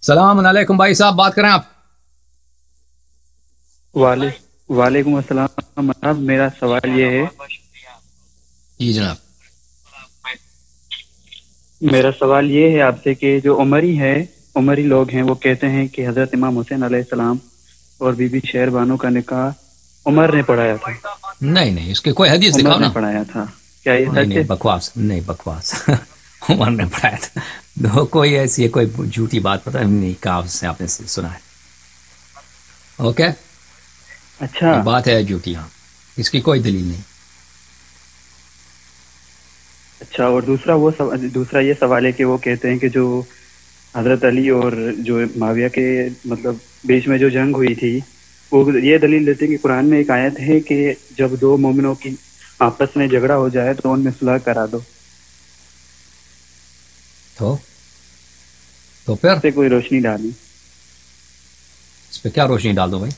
السلام علیکم بھائی صاحب، بات کریں آپ؟ وعلیکم السلام جناب، میرا سوال یہ ہے جی جناب۔ آپ سے کہ جو عمری لوگ ہیں وہ کہتے ہیں کہ حضرت امام حسین علیہ السلام اور بی بی شہر بانو کا نکاح عمر نے پڑھایا تھا۔ نہیں، اس کی کوئی حدیث عمر دکھاؤ نے نا۔ پڑھایا تھا، کیا یہ سچ نہیں ہے؟ بکواس، نہیں بکواس عمر نے پڑھایا تھا، کوئی ایسی کوئی جھوٹی بات پتہ نہیں کہا اس سے، آپ نے سنا ہے؟ اوکے، اچھا یہ بات ہے جھوٹی، ہاں، اس کی کوئی دلیل نہیں۔ اچھا، اور دوسرا یہ سوال ہے کہ وہ کہتے ہیں کہ جو حضرت علی اور جو معاویہ کے مطلب بیچ میں جو جنگ ہوئی تھی، وہ یہ دلیل دیتے ہیں کہ قرآن میں ایک آیت ہے کہ جب دو مومنوں کی آپس میں جھگڑا ہو جائے تو ان میں صلح کرا دو۔ تو پھر اس پہ کوئی روشنی ڈالی۔ اس پہ کیا روشنی ڈال دو بھائی؟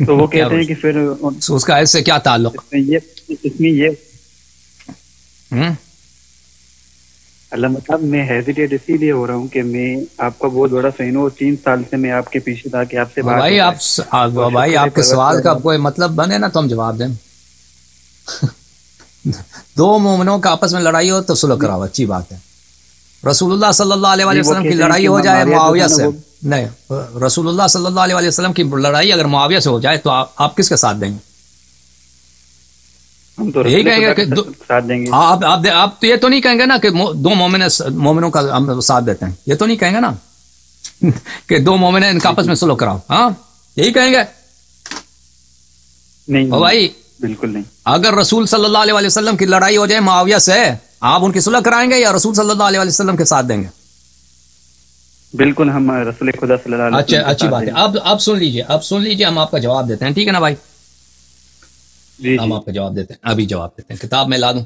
تو وہ کیا کہتے ہیں کہ پھر اس کا اس سے کیا تعلق؟ اس میں یہ علامہ صاحب، میں ہیزیٹیٹ اسی لیے ہو رہا ہوں کہ میں آپ کا بہت بڑا فین ہوں، اور 3 سال سے میں آپ کے پیچھے تھا کہ آپ سے بات بھائی ہو بھائی آپ کے سوال کا کوئی مطلب بنے نا تو ہم جواب دیں۔ دو مومنوں کا آپس میں لڑائی ہو تو صلح کراؤ، اچھی بات ہے۔ رسول اللہ صلی اللہ علیہ وسلم کی لڑائی ہو جائے معاویہ سے، نہیں، رسول اللہ صلی اللہ علیہ وسلم کی لڑائی اگر معاویہ سے ہو جائے تو آپ کس کے ساتھ دیں گے؟ ہم تو یہی کہیں گے کہ ساتھ دیں گے۔ آپ تو یہ تو نہیں کہیں گے نا کہ دو مومنوں کا ہم ساتھ دیتے ہیں، یہ تو نہیں کہیں گے نا کہ دو مومن ان کا آپس میں صلح کراؤ، ہاں یہی کہیں گے؟ نہیں بھائی بالکل نہیں۔ اگر رسول صلی اللہ علیہ وسلم کی لڑائی ہو جائے معاویہ سے، آپ ان کی صلح کرائیں گے یا رسول صلی اللہ علیہ وسلم کے ساتھ دیں گے؟ بالکل ہم رسول خدا صلی اللہ علیہ وسلم۔ اچھی بات ہے، اب سن لیجئے، ہم آپ کا جواب دیتے ہیں، ٹھیک ہے نا بھائی؟ جی ہم آپ کا جواب دیتے ہیں، ابھی جواب دیتے ہیں، کتاب میں لا دوں؟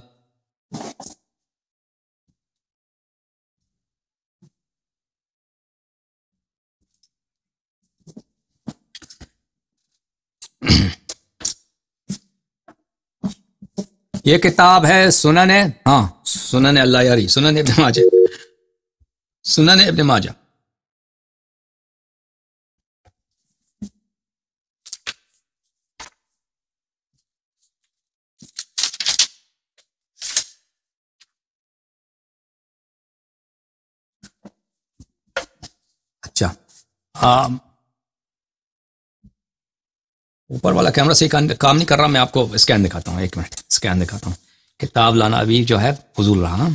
یہ کتاب ہے سنن اللہ یاری، سنن ابن ماجہ۔ اچھا، اوپر والا کیمرہ سے کام نہیں کر رہا، میں آپ کو اسکین دکھاتا ہوں، ایک منٹ اسکین دکھاتا ہوں۔ کتاب لانا ابھی جو ہے فضول رہا،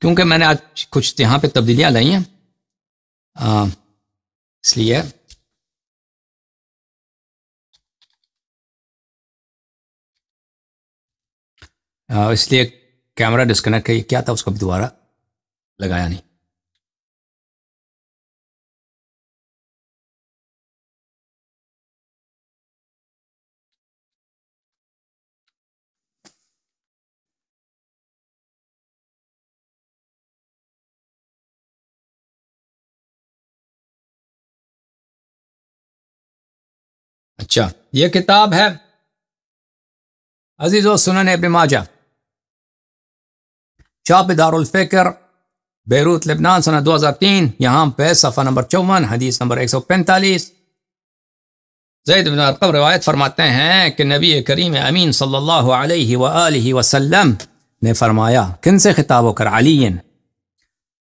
کیونکہ میں نے آج کچھ یہاں پہ تبدیلیاں لائی ہیں، اس لیے کیمرہ ڈسکنیکٹ کیا تھا، اس کو بھی دوبارہ لگایا نہیں۔ اچھا، یہ کتاب ہے عزیزو سنن ابن ماجہ، چاپ دار الفکر، بیروت لبنان، سنہ 2003، یہاں پہ صفحہ نمبر 54، حدیث نمبر 145۔ زید بن ارقم روایت فرماتے ہیں کہ نبی کریم امین صلی اللہ علیہ وآلہ وسلم نے فرمایا، کن سے خطاب ہو کر؟ علی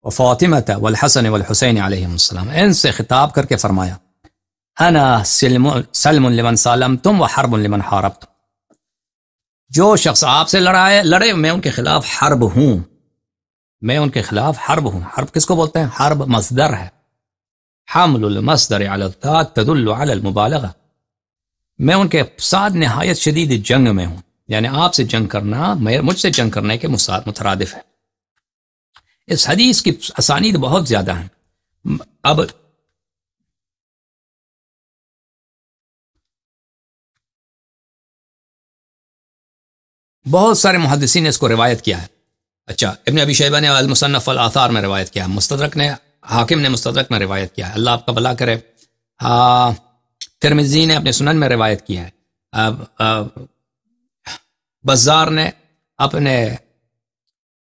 و فاطمہ والحسن والحسین علیہم السلام، ان سے خطاب کر کے فرمایا، انا سلم لمن سالمتم و حرب لمن حاربتم، جو شخص آپ سے لڑے میں ان کے خلاف حرب ہوں، حرب کس کو بولتے ہیں؟ حرب مصدر ہے، حمل المصدر علی الذات تدل علی المبالغہ، میں ان کے ساتھ نہایت شدید جنگ میں ہوں، یعنی آپ سے جنگ کرنا مجھ سے جنگ کرنے کے مترادف ہے۔ اس حدیث کی اسانید بہت زیادہ ہیں، اب بہت سارے محدثین نے اس کو روایت کیا ہے۔ اچھا، ابن ابی شیبہ نے المصنف والآثار میں روایت کیا ہے، مستدرک نے، حاکم نے مستدرک میں روایت کیا ہے، اللہ آپ کا بھلا کرے، ترمذی نے اپنے سنن میں روایت کیا ہے، بزار نے اپنے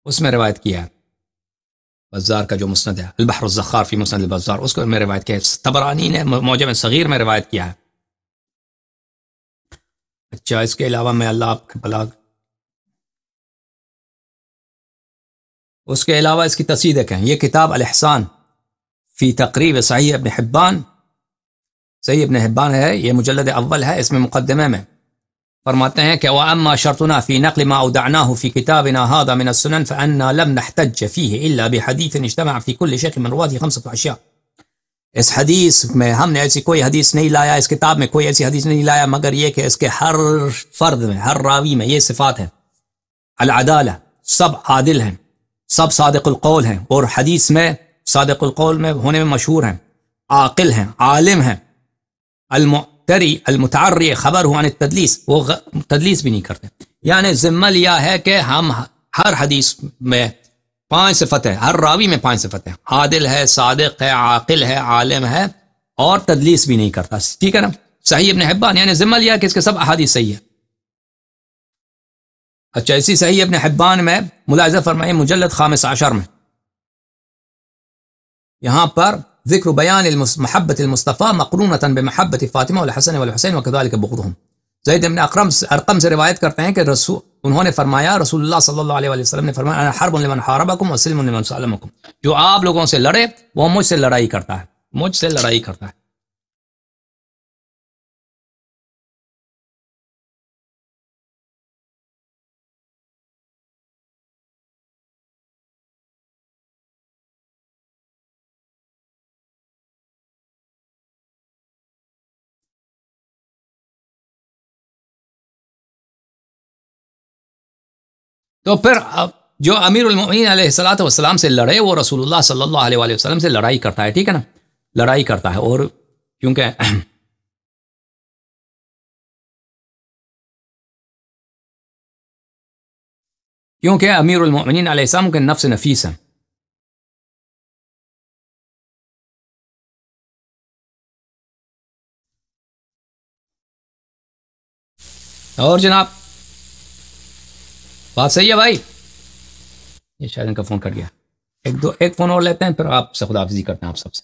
اس میں روایت کیا ہے، بزار کا جو مسند ہے البحر الزخار فی مسند البزار، اس کو میں روایت کیا ہے، طبرانی نے معجم صغیر میں روایت کیا ہے۔ اچھا اس کے علاوہ میں اللہ آپ کے بلاغ، اس کے علاوہ اس کی تصحیح دیکھیں، یہ کتاب الاحسان فی تقریب صحیح ابن حبان، صحیح ابن حبان ہے، یہ مجلد اول ہے، اس میں مقدمے میں فرماتے ہیں کہ وَأَمَّا شَرْطُنَا فِي نَقْلِ مَا أَوْدَعْنَاهُ فِي كِتَابِنَا هَذَا مِنَ السُّنَنِ فَأَنَّا لَمْ نَحْتَجَّ فِيهِ إِلَّا بِحَدِيثٍ اجْتَمَعَ فِي كُلِّ شَيْخٍ مِنْ رُوَاتِهِ 5 أشياء۔ اس حدیث میں ہم نے ایسی کوئی حدیث نہیں لایا، اس کتاب میں کوئی ایسی حدیث نہیں لایا مگر یہ کہ اس کے ہر فرد میں، ہر راوی میں یہ صفات ہیں، العدالہ، سب عادل ہیں، سب صادق القول ہیں، اور حدیث میں صادق القول میں ہونے میں مشہور ہیں، عاقل ہیں، عالم ہیں، المتعری خبر ہو عن التدلیس، وہ تدلیس بھی نہیں کرتے۔ یعنی ذمہ لیا ہے کہ ہم ہر حدیث میں 5 صفت ہے، ہر راوی میں 5 صفت ہے، عادل ہے، صادق ہے، عاقل ہے، عالم ہے، اور تدلیس بھی نہیں کرتا، ٹھیک ہے نا۔ صحیح ابن حبان یعنی ذمہ لیا کہ اس کے سب احادیث صحیح ہے۔ اچھا اسی صحیح ابن حبان میں ملاحظہ فرمائے مجلد 15 میں یہاں پر ذکر بیان محبت المصطفیٰ مقرونۃ بمحبت فاطمہ والحسن والحسین وکذلک بغضهم۔ زید بن ارقم سے روایت کرتے ہیں کہ انہوں نے فرمایا، رسول اللہ صلی اللہ علیہ وسلم نے فرمایا انا حرب لمن حاربکم وسلم لمن سالمکم، جو آپ لوگوں سے لڑے وہ مجھ سے لڑائی کرتا ہے، مجھ سے لڑائی کرتا ہے۔ تو پھر جو امیر المؤمنین علیہ الصلوۃ والسلام سے لڑے وہ رسول اللہ صلی اللہ علیہ وآلہ وسلم سے لڑائی کرتا ہے، ٹھیک ہے نا، لڑائی کرتا ہے۔ اور کیونکہ امیر المؤمنین علیہ السلام کے نفس نفیس ہیں۔ اور جناب بات صحیح ہے بھائی، یہ شاید ان کا فون کٹ گیا، ایک فون اور لیتے ہیں پھر آپ سے خداحافظی کرتے ہیں آپ سب سے۔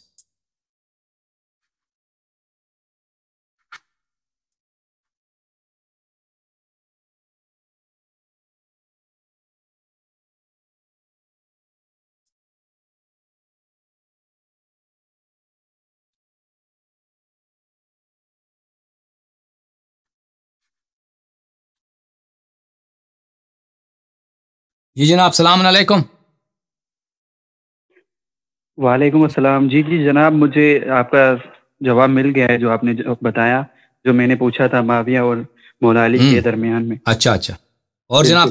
جی جناب السلام علیکم۔ وعلیکم السلام۔ جی جناب، مجھے آپ کا جواب مل گیا ہے جو آپ نے بتایا، جو میں نے پوچھا تھا معاویہ اور مولا علی کے درمیان میں۔ اچھا اور جناب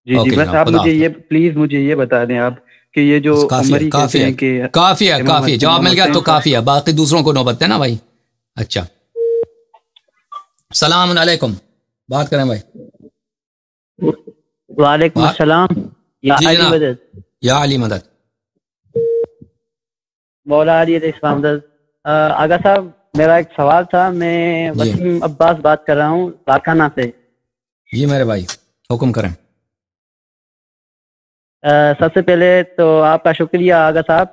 جی بس آپ مجھے یہ پلیز مجھے یہ بتا دیں آپ کہ یہ جو عمری کہتے ہیں کہ کافی ہے، جواب مل گیا تو کافی ہے، باقی دوسروں کو نوبت ہے نا بھائی۔ اچھا السلام علیکم، بات کریں بھائی۔ وعلیکم السلام۔ یا علی مدد، یا علی مدد، مولا علی علیہ السلام مدد۔ آغا صاحب میرا ایک سوال تھا، میں وسیم عباس بات کر رہا ہوں لاکھانہ سے۔ جی میرے بھائی حکم کریں۔ سب سے پہلے تو آپ کا شکریہ آغا صاحب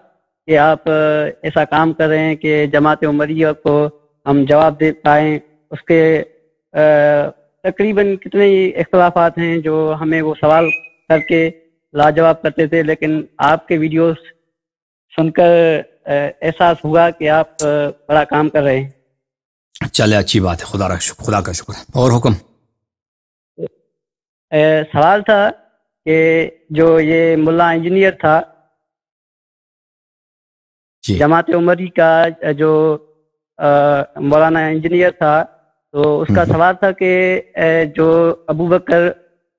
کہ آپ ایسا کام کر رہے ہیں کہ جماعت عمریہ کو ہم جواب دے پائیں۔ اس کے تقریباً کتنے اختلافات ہیں جو ہمیں وہ سوال کر کے لاجواب کرتے تھے، لیکن آپ کے ویڈیوز سن کر احساس ہوا کہ آپ بڑا کام کر رہے ہیں۔ چلے اچھی بات ہے، خدا کا شکر ہے۔ اور حکم؟ سوال تھا کہ جو یہ ملا انجینئر تھا جماعت عمری کا، جو مولانا انجینئر تھا، تو اس کا سوال تھا کہ جو ابو بکر،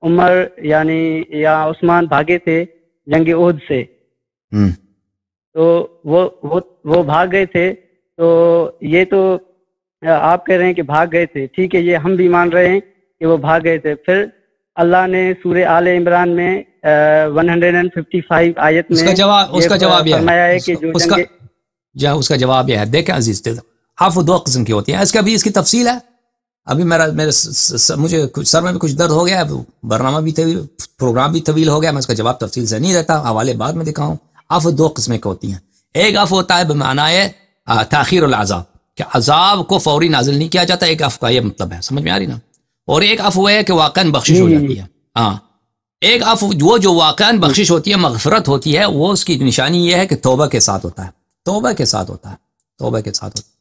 عمر یعنی یا عثمان بھاگے تھے جنگ احد سے، تو وہ بھاگ گئے تھے، تو یہ تو آپ کہہ رہے ہیں کہ بھاگ گئے تھے، ٹھیک ہے، یہ ہم بھی مان رہے ہیں کہ وہ بھاگ گئے تھے۔ پھر اللہ نے سورہ آل عمران میں 155 آیت میں اس کا جواب یہ فرمایا ہے کہ جو اس کا جواب یہ ہے، دیکھیں عزیز، حرف 2 قسم کی ہوتی ہیں، اس کی تفصیل ہے۔ ابھی مجھے سر میں بھی کچھ درد ہو گیا ہے، برنامہ بھی طویل، پروگرام بھی طویل ہو گیا، میں اس کا جواب تفصیل سے نہیں دیتا، حوالے بعد میں دکھاؤں۔ عفو دو قسمیں کی ہوتی ہیں. ایک عفو ہوتا ہے بمعنی تاخیر العذاب کہ عذاب کو فوری نازل نہیں کیا جاتا، ایک عفو کا یہ مطلب ہے، سمجھ میں آ رہی نا. اور ایک عفو ہے کہ واقعاً بخشش ہو جاتی ہے. ہاں ایک عفو وہ جو واقعاً بخشش ہوتی ہے، مغفرت ہوتی ہے، وہ اس کی نشانی یہ ہے کہ توبہ کے ساتھ ہوتا ہے، توبہ کے ساتھ ہوتا ہے، توبہ کے ساتھ ہوتا ہے.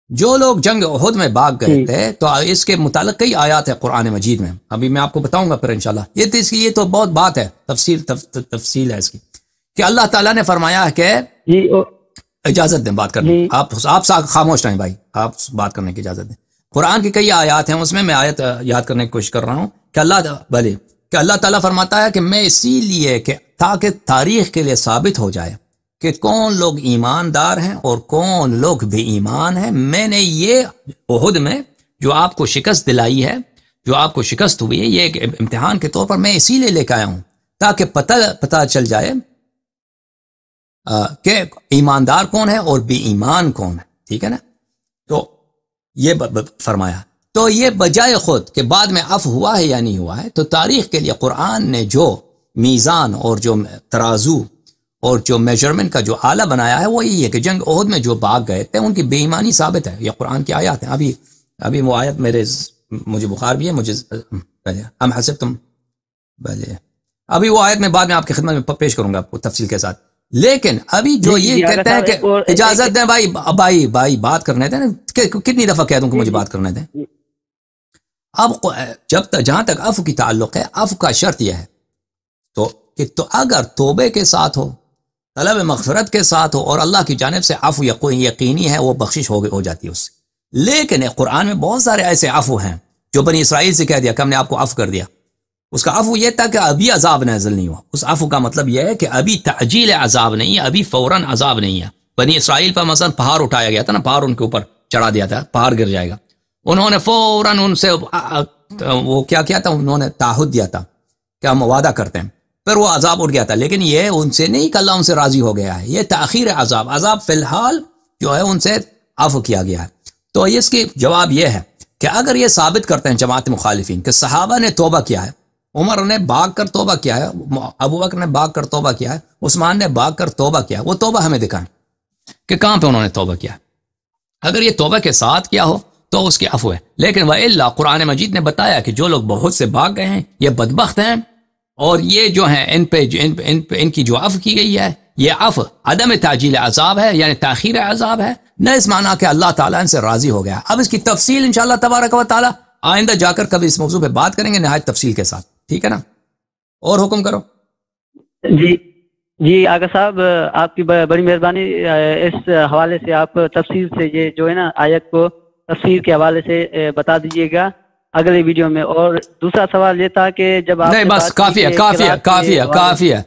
جو لوگ جنگ احد میں بھاگ گئے تھے تو اس کے متعلق کئی آیات ہیں قرآن مجید میں، ابھی میں آپ کو بتاؤں گا پھر انشاءاللہ. یہ تو بہت بات ہے، تفصیل ہے اس کی کہ اللہ تعالیٰ نے فرمایا کہ اجازت دیں بات کرنے، آپ خاموش رہیں بھائی، آپ بات کرنے کی اجازت دیں. قرآن کی کئی آیات ہیں، اس میں آیت یاد کرنے کی کوشش کر رہا ہوں کہ اللہ تعالیٰ فرماتا ہے کہ میں اسی لیے کہ تاکہ تاریخ کے لیے ثابت ہو جائے کہ کون لوگ ایماندار ہیں اور کون لوگ بے ایمان ہیں، میں نے یہ احد میں جو آپ کو شکست دلائی ہے، جو آپ کو شکست ہوئی ہے، یہ ایک امتحان کے طور پر میں اسی لیے لے کے آیا ہوں تاکہ پتہ چل جائے کہ ایماندار کون ہے اور بے ایمان کون ہے. ٹھیک ہے نا. تو یہ فرمایا، تو یہ بجائے خود کہ بعد میں عفو ہوا ہے یا نہیں ہوا ہے، تو تاریخ کے لیے قرآن نے جو میزان اور جو ترازو اور جو میجرمنٹ کا جو آلہ بنایا ہے وہ یہی ہے کہ جنگ احد میں جو بھاگ گئے تھے ان کی بے ایمانی ثابت ہے. یہ قرآن کی آیات ہیں. ابھی وہ آیت مجھے بخار بھی ہے، مجھے ہم حسبتم ابھی وہ آیت میں بعد میں آپ کی خدمت میں پیش کروں گا آپ کو تفصیل کے ساتھ. لیکن ابھی جو یہ کہتے ہیں کہ اجازت دیں بھائی بات کرنے دیں، کتنی دفعہ کہہ دوں کہ مجھے بات کرنے دیں. اب جہاں تک عفو کی تعلق ہے، عفو کا شرط یہ ہے تو اگر توبے کے ساتھ ہو، طلب مغفرت کے ساتھ ہو اور اللہ کی جانب سے عفو یقینی ہے، وہ بخشش ہو جاتی ہے اس سے. لیکن قرآن میں بہت سارے ایسے عفو ہیں جو بنی اسرائیل سے کہہ دیا کہ ہم نے آپ کو عفو کر دیا. اس کا عفو یہ تھا کہ ابھی عذاب نازل نہیں ہوا. اس عفو کا مطلب یہ ہے کہ ابھی تعجیل عذاب نہیں ہے، ابھی فوراً عذاب نہیں ہے. بنی اسرائیل پر مثلا پہاڑ اٹھایا گیا تھا نا، پہاڑ ان کے اوپر چڑھا دیا تھا، پہاڑ گر جائے گا. انہوں نے فوراً ان سے وہ کیا کیا تھا، انہوں نے تعہد دیا تھا کہ ہم وعدہ کرتے ہیں، پھر وہ عذاب اٹھ گیا تھا. لیکن یہ ان سے نہیں کہ اللہ ان سے راضی ہو گیا ہے، یہ تاخیر عذاب فی الحال جو ہے ان سے عفو کیا گیا ہے. تو اس کی جواب یہ ہے کہ اگر یہ ثابت کرتے ہیں جماعت مخالفین کہ صحابہ نے توبہ کیا ہے، عمر نے بھاگ کر توبہ کیا ہے، ابو بکر نے بھاگ کر توبہ کیا ہے، عثمان نے بھاگ کر توبہ کیا ہے، وہ توبہ ہمیں دکھائیں کہ کہاں پہ انہوں نے توبہ کیا ہے. اگر یہ توبہ کے ساتھ کیا ہو تو اس کی عفو ہے. لیکن وَإِلَّا قرآن مجید نے بتایا کہ جو لوگ بہت سے بھاگ گئے ہیں یہ بدبخت ہیں، اور یہ جو ہیں ان کی جو عفو کی گئی ہے، یہ عفو عدم تعجیل عذاب ہے، یعنی تاخیر عذاب ہے، نہ اس معنی کہ اللہ تعالیٰ ان سے راضی ہو گیا. اب اس کی تفصیل انشاءاللہ تبارک و تعالیٰ آئندہ جا کر کبھی اس موضوع پہ بات کریں گے نہایت تفصیل کے ساتھ. ٹھیک ہے نا. اور حکم کرو. جی آقا صاحب، آپ کی بڑی مہربانی. اس حوالے سے آپ تفصیل سے یہ جو ہے نا آیت کو تفسیر کے حوالے سے بتا دیجیے گا اگلے ویڈیو میں. اور دوسرا سوال یہ تھا کہ جب آپ نہیں بس کافی ہے.